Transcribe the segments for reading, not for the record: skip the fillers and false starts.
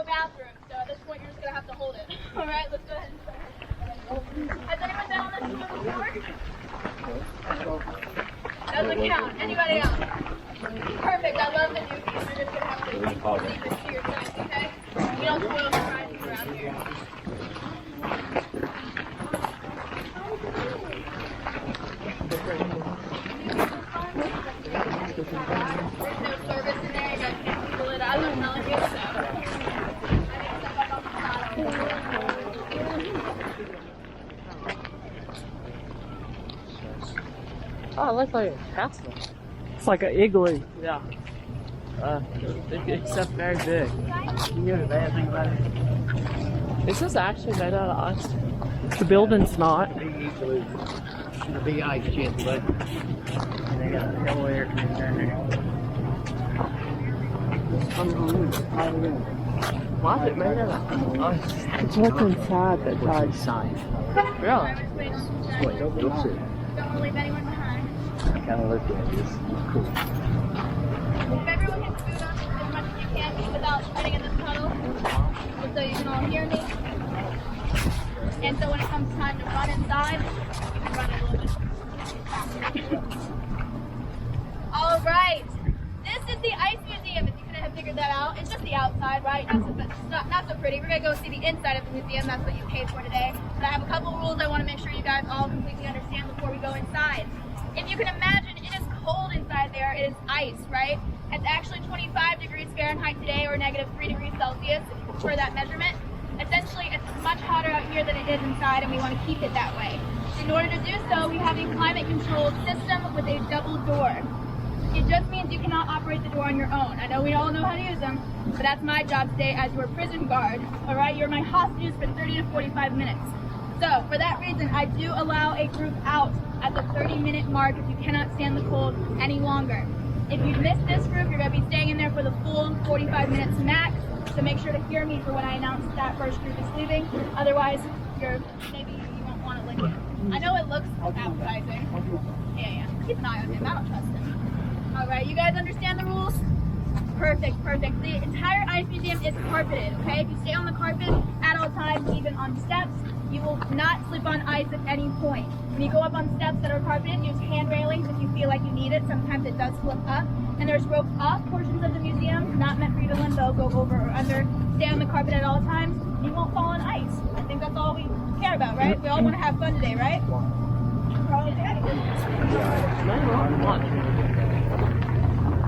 bathroom, so at this point you're just gonna have to hold it. All right, let's go ahead and start. Has anyone been on this swim before? Doesn't count. Anybody else? Perfect. I love the newbies. You're just gonna have to keep this to yourself, okay? You don't spoil surprises around here. There's no service in there. You guys can't pull it out. I'm telling you so. Oh, it looks like a castle. It's like an igloo. Yeah. Except very big. You know the bad thing about it? This is actually made out of ice. The building's not. Big igloo. The big ice chest, but and they got a whole air conditioner. Why is it made out of ice? It's what's inside that What's dies. inside? Really? Wait, you'll see. Don't leave anyone behind. I kind of look at this. Cool. If everyone can scoot up as much as you can without getting in this puddle, just so you can all hear me. And so when it comes time to run inside, you can run a little bit. All right. This is the Ice Museum, if you couldn't have figured that out. It's just the outside, right? Not so pretty. We're going to go see the inside of the museum. That's what you paid for today. But I have a couple rules I want to make sure you guys all completely understand before we go inside. If you can imagine, it is cold inside there. It is ice, right? It's actually 25 degrees Fahrenheit today, or negative 3 degrees Celsius, if you prefer that measurement. Essentially, it's much hotter out here than it is inside, and we want to keep it that way. In order to do so, we have a climate-controlled system with a double door. It just means you cannot operate the door on your own. I know we all know how to use them, but that's my job today as your prison guard. All right, you're my hostages for 30 to 45 minutes. So, for that reason, I do allow a group out at the 30-minute mark if you cannot stand the cold any longer. If you miss this group, you're going to be staying in there for the full 45 minutes max. So make sure to hear me for when I announce that first group is leaving. Otherwise, maybe you won't want to lick it. I know it looks appetizing. Yeah. Keep an eye on him. I don't trust him. All right, you guys understand the rules? Perfect. The entire Ice Museum is carpeted, okay? If you stay on the carpet at all times, even on steps, you will not slip on ice at any point. When you go up on steps that are carpeted, use hand railings if you feel like you need it. Sometimes it does slip up. And there's ropes off portions of the museum, not meant for you to limbo, go over or under. Stay on the carpet at all times. You won't fall on ice. I think that's all we care about, right? We all want to have fun today, right? Okay.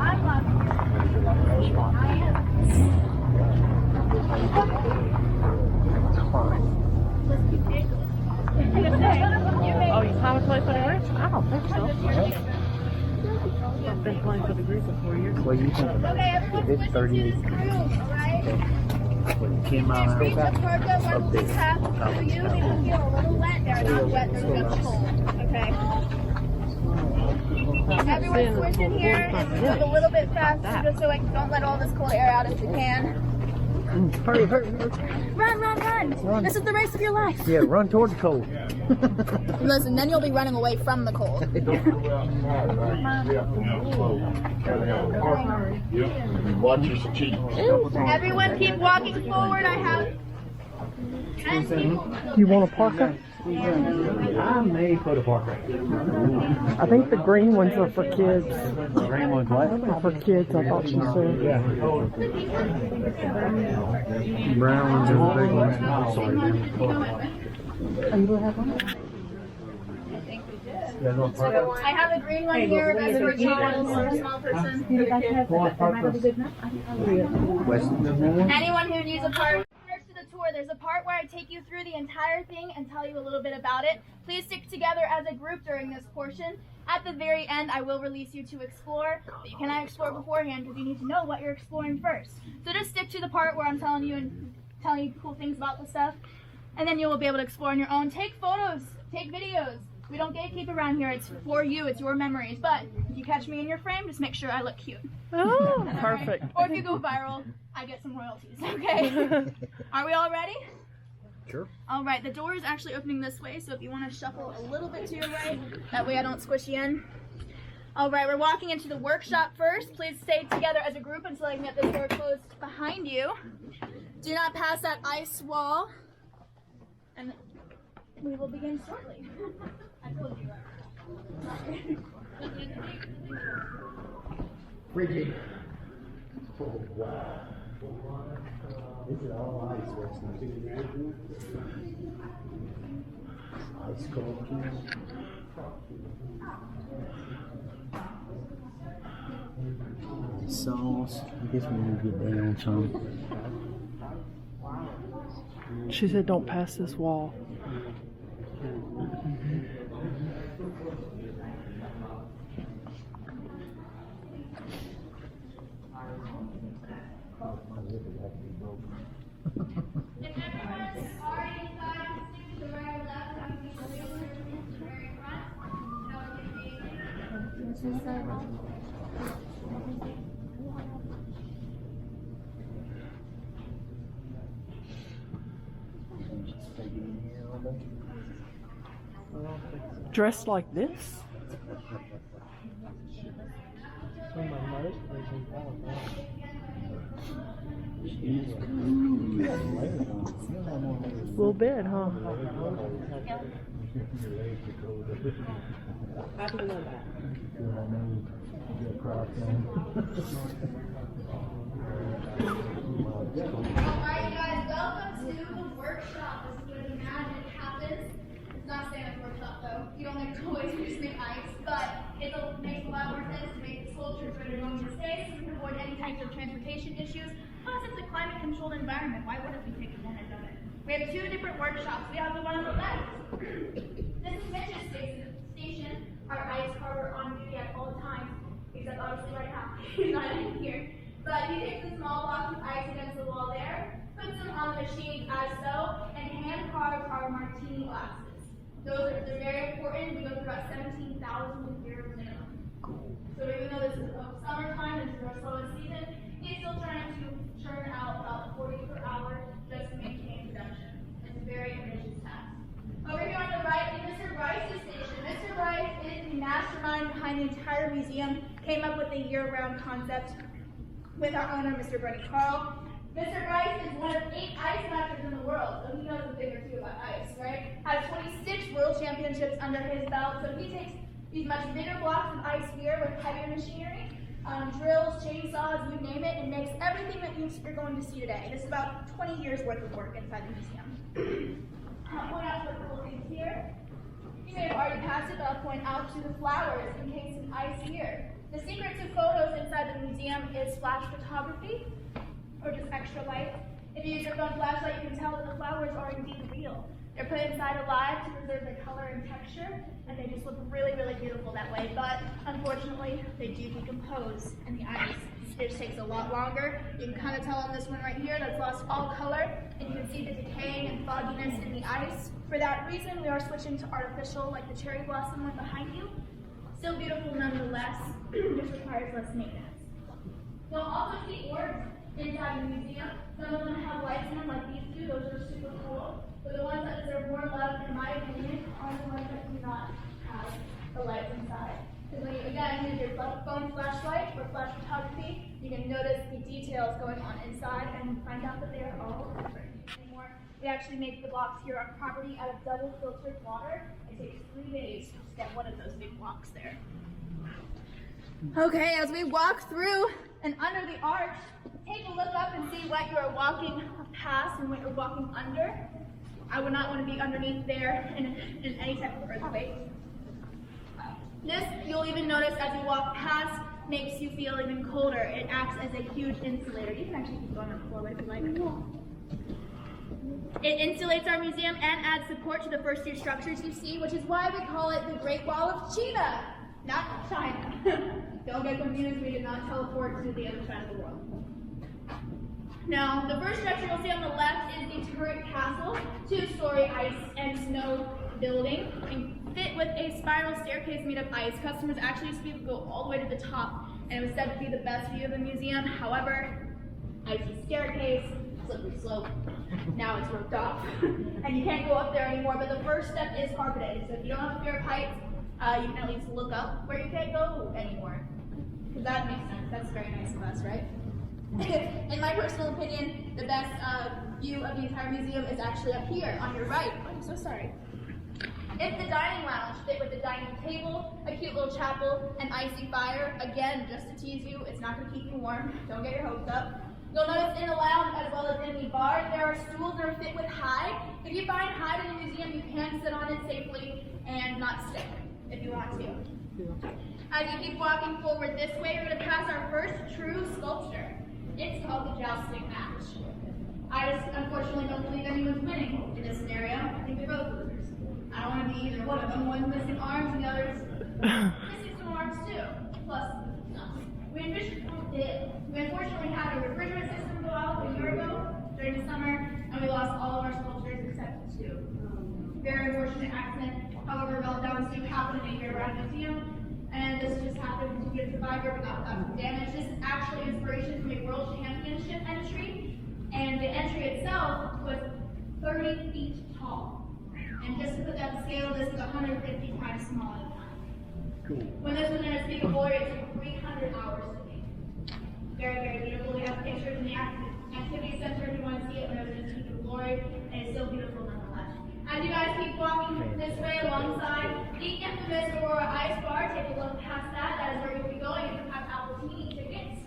I love you. I am. Oh, you haven't played for the group? I don't think so. I've been playing for the group for 4 years. What do you think about Okay, everyone it? It's switch 30. to this room, alright? When 10 miles Reach the parka once up we there. pass through you. We will feel a little wet there, not wet, they're just cold. Okay. Everyone switch in here and move a little bit faster just so like don't let all this cold air out if you can. Hurry. Run! This is the race of your life. Yeah, run towards the cold. Listen, then you'll be running away from the cold. Watch your cheeks. Everyone keep walking forward. I have 10 people. You want a parka? I may put a park right. I think the green ones are for kids. The green one's what? For kids, I thought you said. Yeah. Brown ones are the big ones. Sorry. Are you gonna have one? I have a green one here as a child or a small person. Anyone who needs a part. To the tour, there's a part where I take you through the entire thing and tell you a little bit about it. Please stick together as a group during this portion. At the very end, I will release you to explore, but you cannot explore beforehand because you need to know what you're exploring first. So just stick to the part where I'm telling you cool things about the stuff, and then you will be able to explore on your own. Take photos, take videos. We don't gatekeep around here. It's for you. It's your memories. But if you catch me in your frame, just make sure I look cute. Oh, perfect. Or if you go viral, I get some royalties, okay? Are we all ready? Sure. All right, the door is actually opening this way, so if you want to shuffle a little bit to your right, that way I don't squish you in. All right, we're walking into the workshop first. Please stay together as a group until I can get this door closed behind you. Do not pass that ice wall. And we will begin shortly. I told you. Frigid. Oh, wow. This is all ice, what's not ice sculptures. Sauce. I guess we need to get down some. She said, "Don't pass this wall." If everyone's already inside, stick to the right or left, I'm going to be the very front. That would be Dressed like this? A little bit, huh? How do you know that? Alright guys, welcome to the workshop. This is where the magic happens. It's not Santa's workshop though. You don't make toys, you just make ice. But it makes a lot more sense to make sculptures where they're going to stay so we can avoid any types of transportation issues. Plus it's a climate controlled environment. Why wouldn't we take advantage of it? We have two different workshops. We have the one on the left. This is Mitch's station, our ice carver on duty at all times. Except obviously right now, he's not in here. But he takes the small blocks of ice against the wall there, puts them on the machine as so, and hand carves our martini glasses. They're very important. We go through about 17,000 a year minimum. So even though this is summertime, this is our slowest season, he's still trying to churn out about 40 per hour just to maintain production. It's a very ambitious task. Over here on the right is Mr. Bryce's station. Mr. Bryce is the mastermind behind the entire museum, came up with the year-round concept with our owner, Mr. Bernie Carl. Mr. Bryce is one of 8 ice masters in the world, so he knows a thing or two about ice, right? Has 26 world championships under his belt, so he takes these much bigger blocks of ice here with heavier machinery, drills, chainsaws, you name it, and makes everything that you're going to see today. This is about 20 years worth of work inside the museum. I'll point out a couple things here. You may have already passed it, but I'll point out to the flowers encased in ice here. The secret to photos inside the museum is flash photography, or just extra light. If you use your phone flashlight, you can tell that the flowers are indeed real. They're put inside alive to preserve their color and texture, and they just look really, really beautiful that way. But unfortunately, they do decompose in the ice. It just takes a lot longer. You can kind of tell on this one right here that's lost all color, and you can see the decaying and fogginess in the ice. For that reason, we are switching to artificial, like the cherry blossom one behind you. Still beautiful nonetheless, just requires less maintenance. You'll also see orbs inside the museum. Some of them have lights in them, like these two. Those are super cool. But the ones that deserve more love, in my opinion, are the ones that do not have the lights inside. Because when you, again, use your phone flashlight or flash photography, you can notice the details going on inside and find out that they are all different anymore. We actually make the blocks here on property out of double filtered water. It takes 3 days to get one of those big blocks there. Okay, as we walk through and under the arch, take a look up and see what you are walking past and what you're walking under. I would not want to be underneath there in any type of earthquake. This, you'll even notice as you walk past, makes you feel even colder. It acts as a huge insulator. You can actually keep going on the floor if you like. It insulates our museum and adds support to the first tier structures you see, which is why we call it the Great Wall of Chena, not China. Don't get confused, we did not teleport to the other side of the world. Now, the first structure you'll see on the left is the turret castle, 2-story ice and snow building, and fit with a spiral staircase made of ice. Customers actually used to be able to go all the way to the top, and it was said to be the best view of the museum. However, icy staircase, slippery slope, now it's roped off, and you can't go up there anymore, but the first step is carpeted. So if you don't have a fear of heights, you can at least look up where you can't go anymore. Because that makes sense, that's very nice of us, right? in my personal opinion, the best view of the entire museum is actually up here on your right. Oh, I'm so sorry. It's the dining lounge, fit with a dining table, a cute little chapel, an icy fire. Again, just to tease you, it's not going to keep you warm. Don't get your hopes up. You'll notice in the lounge as well as in the bar, there are stools that are fit with hide. If you find hide in the museum, you can sit on it safely and not stick if you want to. As you keep walking forward this way, you're going to pass our first true sculpture. It's called the jousting match. I just unfortunately don't believe anyone's winning in this scenario. I think they're both losers. I don't want to be either one of them. One's missing arms and the other's missing some arms too. Plus, we unfortunately had a refrigerant system go out a year ago during the summer, and we lost all of our sculptures except two. Very unfortunate accident. However, meltdowns do happen in a year-round museum, and this just happened to be a survivor without some damage. This is actually inspiration from a world championship entry, and the entry itself was 30 feet tall. And just to put that to scale, this is 150 times smaller than that. Cool. When this was in its peak of glory, it took 300 hours to make. Very, very beautiful. We have pictures in the activity center if you want to see it when it was in its peak of glory, and it's still beautiful nonetheless. As you guys keep walking this way alongside the infamous Aurora Ice Bar, take a look past that. That is where you'll be going if you have appletinis tickets.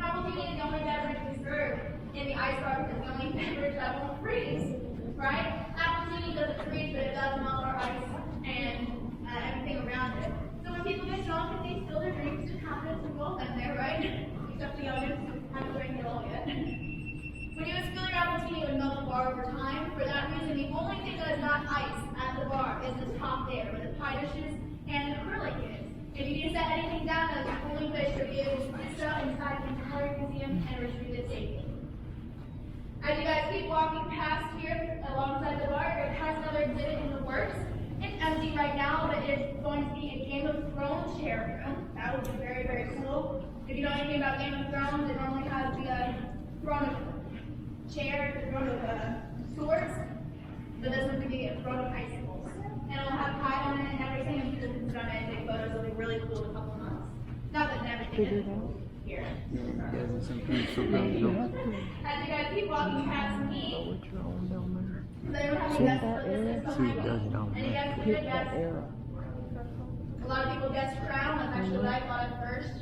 Appletinis is the only beverage reserved in the ice bar because it's the only beverage that won't freeze, right? Appletinis doesn't freeze, but it does melt our ice and everything around it. So when people get drunk and they spill their drinks, just confidence and roll them there, right? Except the youngins who haven't drank it all yet. When you would spill your appletini, it would melt the bar over time. For that reason, the only thing that is not ice at the bar is this top there, where the pie dishes and the acrylic is. If you need to set anything down, that's the only place you'll be able to do so inside the entire museum and retrieve it safely. As you guys keep walking past here alongside the bar, you're going to pass another exhibit in the works. It's empty right now, but it's going to be a Game of Thrones chair room. That would be very, very cool. If you know anything about Game of Thrones, it normally has the throne of chairs, the throne of swords, but this one's going to be a throne of icicles. And it'll have pie on it and everything, and people can sit on it and take photos. It'll be really cool in a couple months. Not that everything is here. As you guys keep walking past me, they don't have any guess what this is behind me. Any guess what it guess? A lot of people guess crown. That's actually what I thought at first.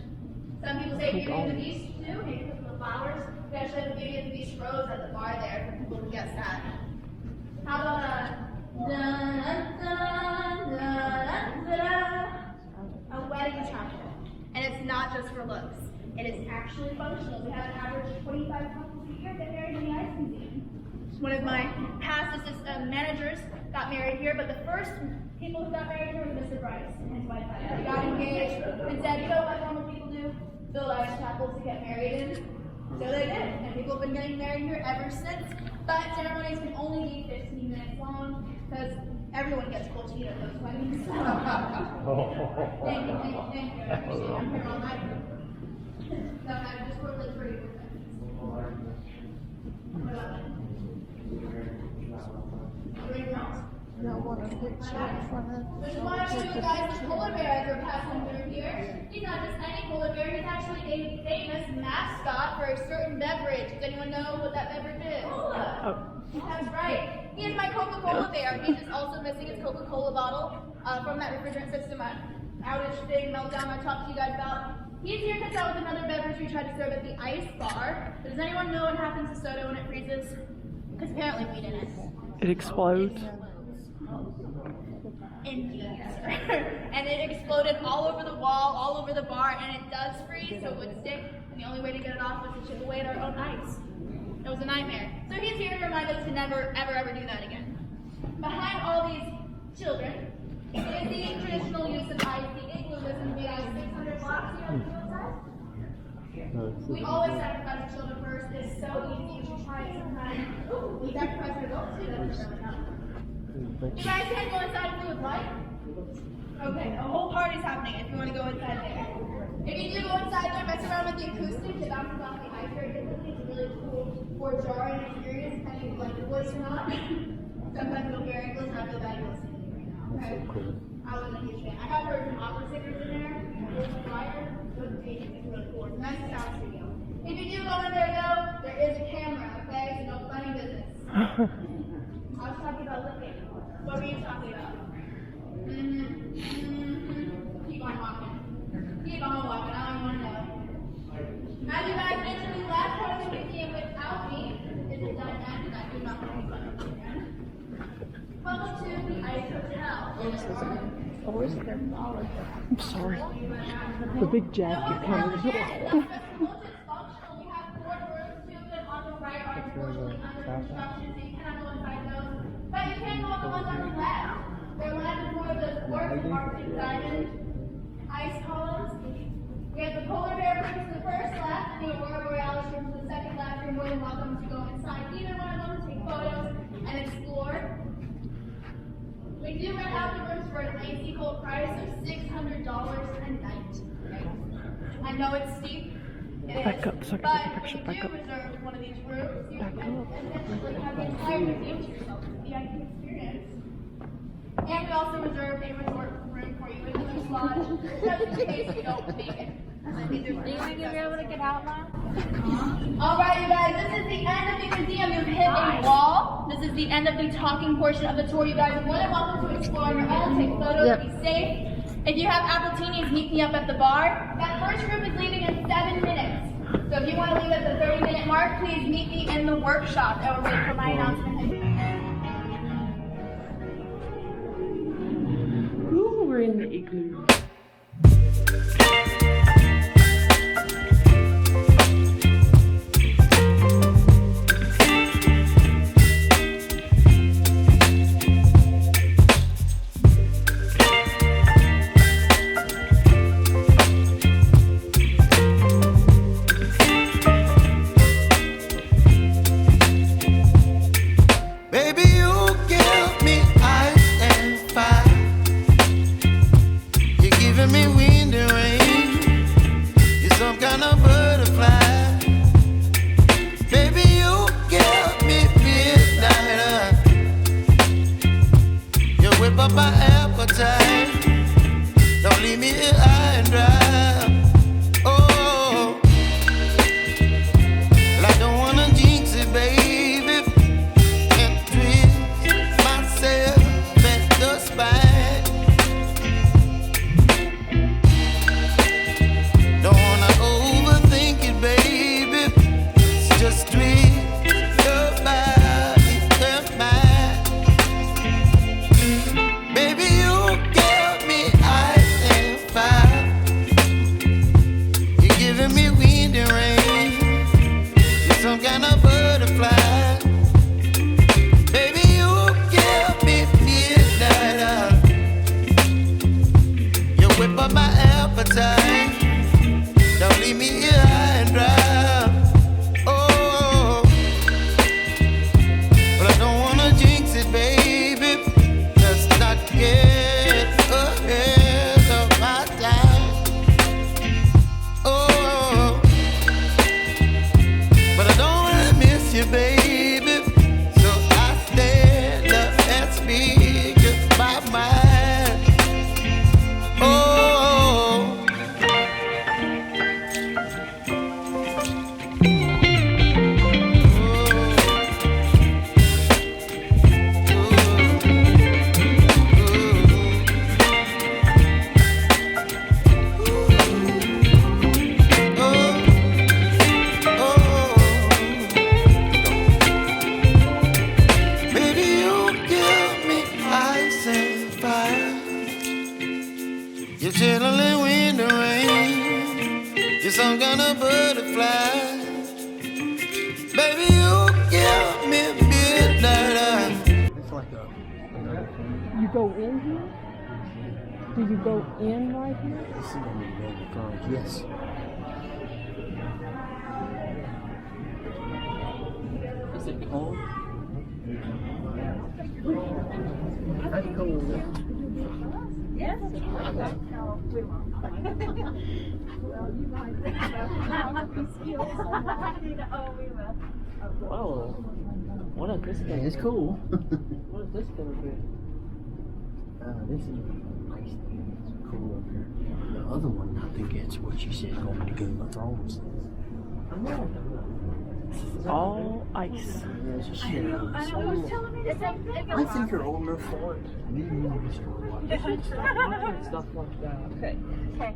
Some people say Beauty and the Beast too, maybe because of the flowers. We actually have the Beauty and the Beast rose at the bar there for people to guess that. How about a wedding chapel? And it's not just for looks. It is actually functional. We have an average 25 couples a year get married in the Ice Museum. One of my past managers got married here, but the first people who got married here was Mr. Bryce and his wife. They got engaged and said, you know what normal people do? Build ice chapels to get married in. So they did, and people have been getting married here ever since. But ceremonies can only be 15 minutes long because everyone gets cold feet at those weddings. Thank you. I appreciate it. I'm here all night. So I just worked like 30 minutes. What about that? Which is why I show you guys the polar bear as we're passing through here. He's not just any polar bear, he's actually a famous mascot for a certain beverage. Does anyone know what that beverage is? Cola. That's right. He is my Coca-Cola bear. He's just also missing his Coca-Cola bottle from that refrigerant system outage thing, meltdown I talked to you guys about. He's here because that was another beverage we tried to serve at the ice bar. Does anyone know what happens to soda when it freezes? Because apparently we didn't. It explodes. Indeed, sir. And it exploded all over the wall, all over the bar, and it does freeze, so it would stick. And the only way to get it off was to chip away at our own ice. It was a nightmare. So he's here to remind us to never, ever do that again. Behind all these children is the traditional use of ice. The igloo was made out of 600 blocks here on the outside. We always sacrifice the children first. It's so easy. You should try it sometime. Ooh, we sacrifice our adults too. That's really not. You guys can't go inside and do with light? Okay, a whole party's happening if you want to go inside there. If you do go inside there, mess around with the acoustics, it bounces off the ice very differently. It's a really cool or jarring experience, depending if you like the voice or not. Sometimes it'll be very close, and I feel bad you're listening right now. Okay? So cool. I wasn't a huge fan. I have heard some opera singers in there. There's a choir. It's really cool. It's a nice sound studio. If you do go in there though, was talking about looking. What were you talking about? Keep on walking. Keep on walking. I don't want to know. As you guys enter the last part of the museum without me, is it done yet? Because I do not want to sign up again. Welcome to the Ice Hotel. I'm sorry. The big jacket comes. We have 4 rooms, 2 of them on the right are unfortunately under construction, so you cannot go inside those. But you can go on the ones on the left. They're lined with more of those orc Arctic diamond ice columns. We have the polar bear room to the first left and the Aurora Borealis room to the second left. You're more than welcome to go inside either one of them, take photos, and explore. We do rent out the rooms for an icy cold price of $600 a night. I know it's steep. It is. Back up so I can get the picture. But Back when up. you do reserve one of these rooms, you Back can up. essentially have the entire museum to yourself. It's a VIP experience. And we also reserve a resort room for you in the lodge, just in case you don't make it. Do you think you'll be able to get out now? Alright, you guys, this is the end of the museum. You've hit a wall. This is the end of the talking portion of the tour. You guys are more than welcome to explore on your own, take photos, be safe. If you have appletinis, meet me up at the bar. That first group is leaving in 7 minutes. So if you want to leave at the 30-minute mark, please meet me in the workshop. I will wait for my announcement. Ooh, we're in the igloo. You go in here? Do you go in right here? Yes. Is it cold? That's cool. Yes. Whoa. What is this Yeah, thing? it's cool. What is this gonna be? This is a nice thing. It's cool up here. The other one, I think it's what she said, going to Game of Thrones. I'm not. All ice. I think you're old enough for it. Stuff like that. Okay. Okay.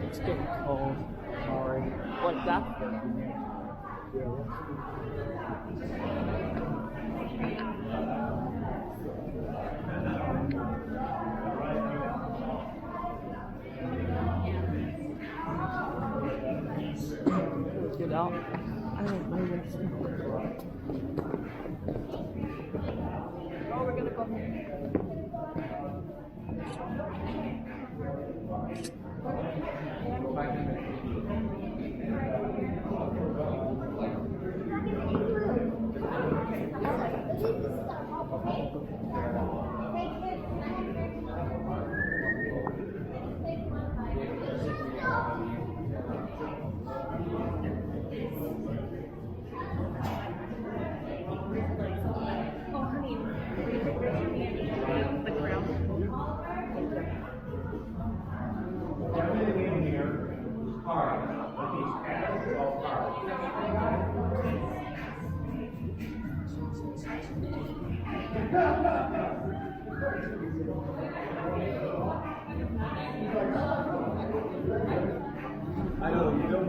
It's getting cold. Sorry. What that? Get out. I don't know what's Oh, we're gonna go home. I know you don't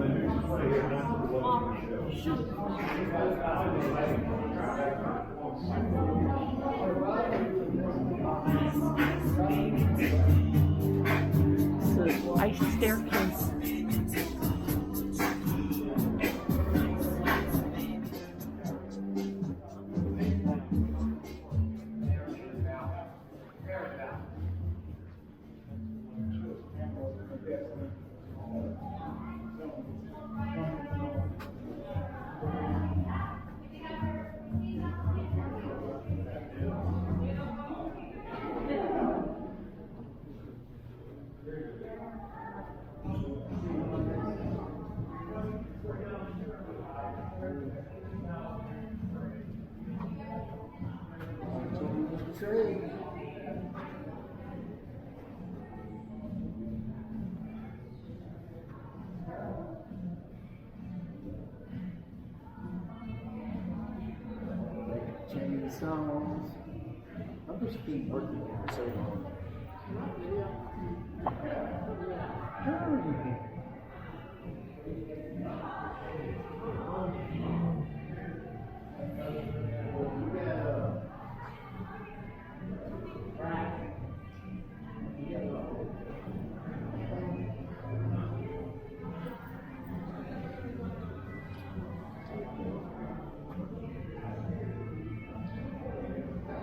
It's an ice staircase. Chainsaws. I'll just keep working here so long.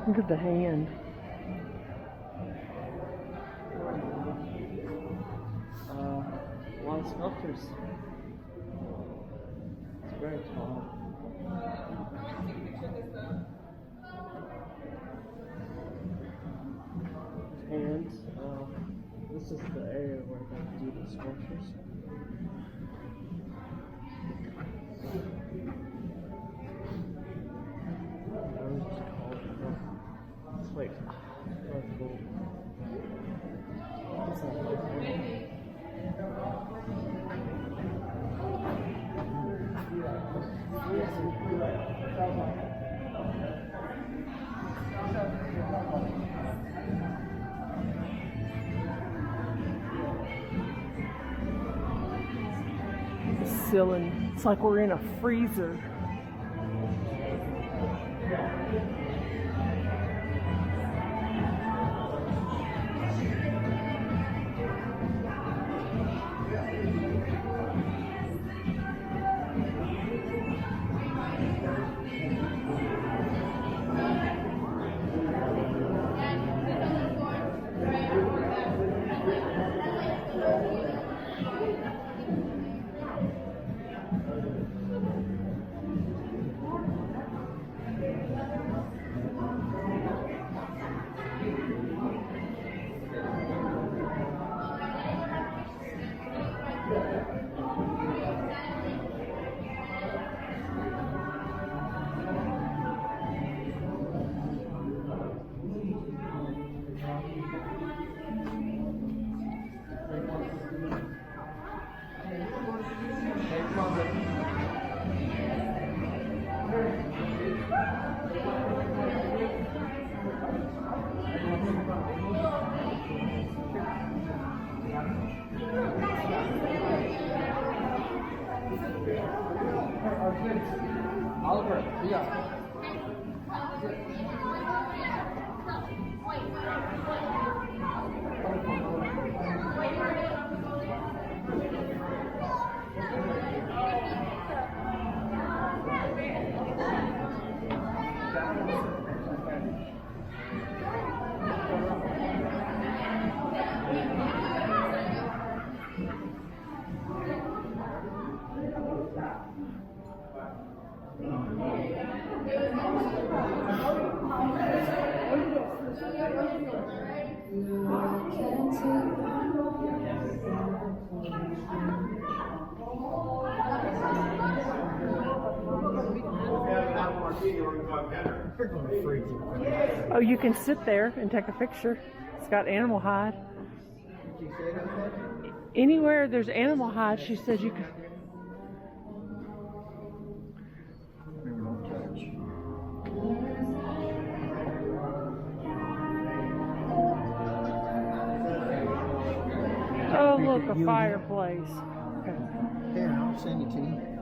Look at the hand. A lot of sculptures. It's very tall. Hands. This is the area where they do the sculptures. Wait. That's cool. What's the ceiling. It's like we're in a freezer. Oliver, yeah. Oh, you can sit there and take a picture. It's got animal hide. Anywhere there's animal hide, she said you can. Oh, look, a fireplace. Here, I'll send it to you.